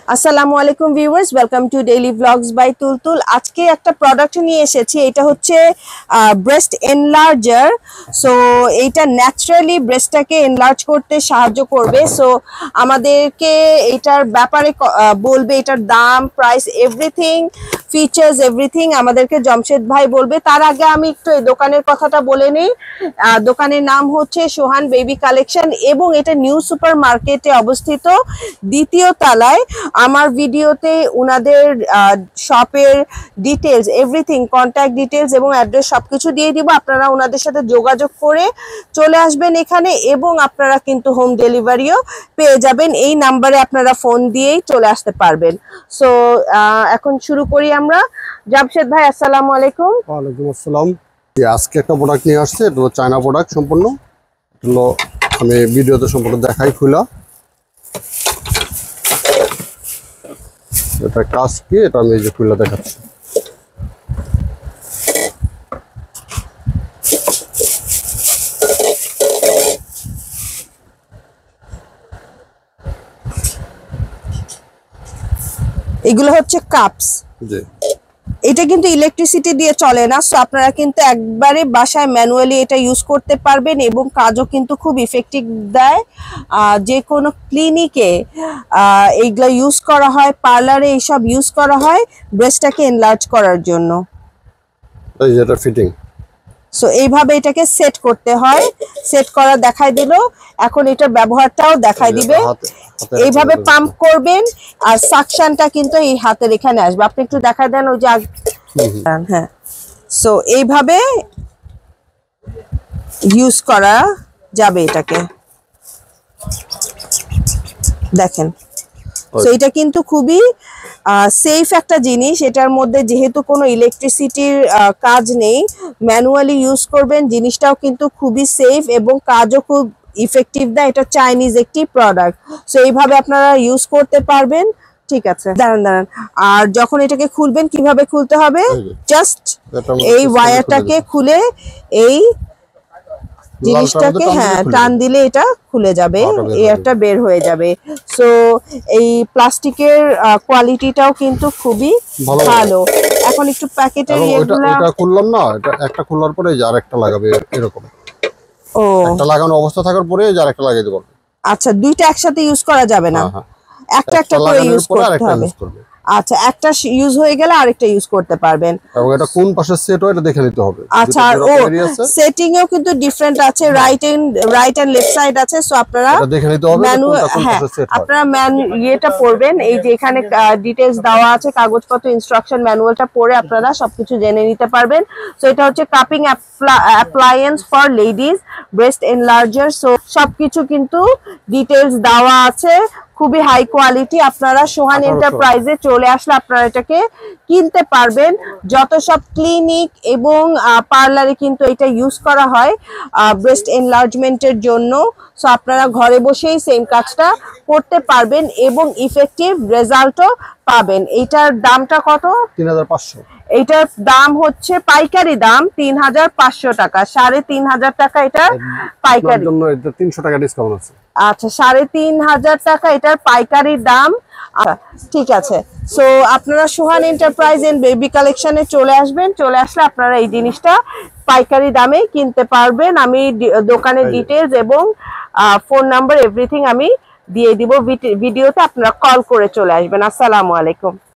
আসসালামু আলাইকুম viewers, welcome to daily blogs by Tultul. আজকে একটা প্রোডাক্ট নিয়ে এসেছি, এটা হচ্ছে ব্রেস্ট এনলার্জার। সো এইটা ন্যাচারালি ব্রেস্টটাকে এনলার্জ করতে সাহায্য করবে। সো আমাদেরকে এটার ব্যাপারে বলবে, এটার দাম, প্রাইস, এভরিথিং, ফিচার্স, এভরিথিং আমাদেরকে জমশেদ ভাই বলবে। তার আগে আমি একটু এই দোকানের কথাটা বলে নিই। দোকানের নাম হচ্ছে সোহান বেবি কালেকশন এবং এটা নিউ সুপার মার্কেটে অবস্থিত, দ্বিতীয় তলায়। আমার ভিডিওতে উনাদের শপের ডিটেলস, এভরিথিং, কন্ট্যাক্ট ডিটেলস এবং অ্যাড্রেস সবকিছু দিয়ে দিব। আপনারা ওনাদের সাথে যোগাযোগ করে চলে আসবেন এখানে এবং আপনারা কিন্তু হোম ডেলিভারিও পেয়ে যাবেন। এই নাম্বারে আপনারা ফোন দিয়েই চলে আসতে পারবেন। সো এখন শুরু করি আমরা। জামশেদ ভাই, আসসালামু আলাইকুম। ওয়ালাইকুম আসসালাম। আজকে একটা প্রোডাক্ট নিয়ে আসছে, এটা চায়না প্রোডাক্ট সম্পূর্ণ। হলো আমি ভিডিওতে সম্পূর্ণ দেখাই খুলা। এটা কাজ কি, এটা আমি এই যে খুলে দেখাচ্ছি। এগুলো হচ্ছে কাপস। জি, এটা কিন্তু ইলেকট্রিসিটি দিয়ে চলে না। সো আপনারা কিন্তু একবারে বাসায় ম্যানুয়ালি এটা ইউজ করতে পারবেন এবং কাজও কিন্তু খুব ইফেক্টিভ দেয়। যে কোনো ক্লিনিকে এইগুলো ইউজ করা হয়, পার্লারে এইসব ইউজ করা হয় ব্রেস্টটাকে এনলার্জ করার জন্য। এই যে এটা ফিটিং। সো এইভাবে এটাকে সেট করতে হয়, সেট করা দেখাই দিল। এখন এটার ব্যবহারটাও দেখাই দিবে। এইভাবে পাম্প করবেন আর সাকশনটা কিন্তু এই হাতের এখানে আসবে। আপনি একটু দেখাই দেন ওই যে। হ্যাঁ, সো এইভাবে ইউজ করা যাবে এটাকে, দেখেন। সো এটা কিন্তু খুবই সেফ একটা জিনিস। এটার মধ্যে যেহেতু কোনো ইলেকট্রিসিটির কাজ নেই, ম্যানুয়ালি ইউজ করবেন। জিনিসটাও কিন্তু খুবই সেফ এবং কাজও খুব ইফেক্টিভ দেয়। এটা চাইনিজ একটি প্রোডাক্ট। সো এইভাবে আপনারা ইউজ করতে পারবেন। ঠিক আছে, দাঁড়ান। আর যখন এটাকে খুলবেন, কিভাবে খুলতে হবে? জাস্ট এই ওয়্যারটাকে খুলে এই জিনিসটাকে টান দিলে এটা খুলে যাবে, এয়ারটা বের হয়ে যাবে। সো এই প্লাস্টিকের কোয়ালিটিটাও কিন্তু খুবই ভালো। এখন একটু প্যাকেটের এটা খুললাম না, এটা একটা খোলার পরে যে আরেকটা লাগাবে এরকম। ও, একটা লাগানো অবস্থা থাকার পরে যে আরেকটা লাগিয়ে দেব। আচ্ছা, দুইটা একসাথে ইউজ করা যাবে না, একটা একটা করে ইউজ করতে হবে। আচ্ছা, একটা ইউজ হয়ে গেলে আরেকটা ইউজ করতে পারবেন। এবং এটা কোন পাশে সেট হয় এটা দেখে নিতে হবে। আচ্ছা, আর ও সেটিং এও কিন্তু ডিফারেন্ট আছে, রাইট এন্ড লেফট সাইড আছে। সো আপনারা এটা দেখে নিতে হবে কোন পাশে সেট হয়। আপনারা ইয়েটা পড়বেন, এই যে এখানে ডিটেইলস দেওয়া আছে, কাগজপত্র, ইনস্ট্রাকশন ম্যানুয়ালটা পড়ে আপনারা সবকিছু জেনে নিতে পারবেন। সো এটা হচ্ছে cupping appliance for ladies breast enlarger. So সবকিছু কিন্তু ডিটেইলস দেওয়া আছে, খুবই হাই কোয়ালিটি। আপনারা সোহান এন্টারপ্রাইজে চলে আসলে আপনারা এটাকে কিনতে পারবেন। যত সব ক্লিনিক এবং পার্লারে কিন্তু এটা ইউজ করা হয় ব্রেস্ট এনলার্জমেন্টের জন্য। সো আপনারা ঘরে বসেই সেম কাজটা করতে পারবেন এবং ইফেক্টিভ রেজাল্টও পাবেন। এটার দামটা কত? 3500। এটার দাম হচ্ছে পাইকারি দাম 3500 টাকা, 3500 টাকা এটার পাইকারি জন্য। এটা 300 টাকা ডিসকাউন্ট আছে। আচ্ছা, 3500 টাকা এটার পাইকারি দাম। ঠিক আছে। সো আপনারা সোহান এন্টারপ্রাইজ এন্ড বেবি কালেকশনে চলে আসবেন। চলে আসলে আপনারা এই জিনিসটা পাইকারি দামে কিনতে পারবেন। আমি দোকানের ডিটেইলস এবং ফোন নাম্বার, এভরিথিং আমি দিয়ে দিব ভিডিওতে। আপনারা কল করে চলে আসবেন। আসসালামু আলাইকুম।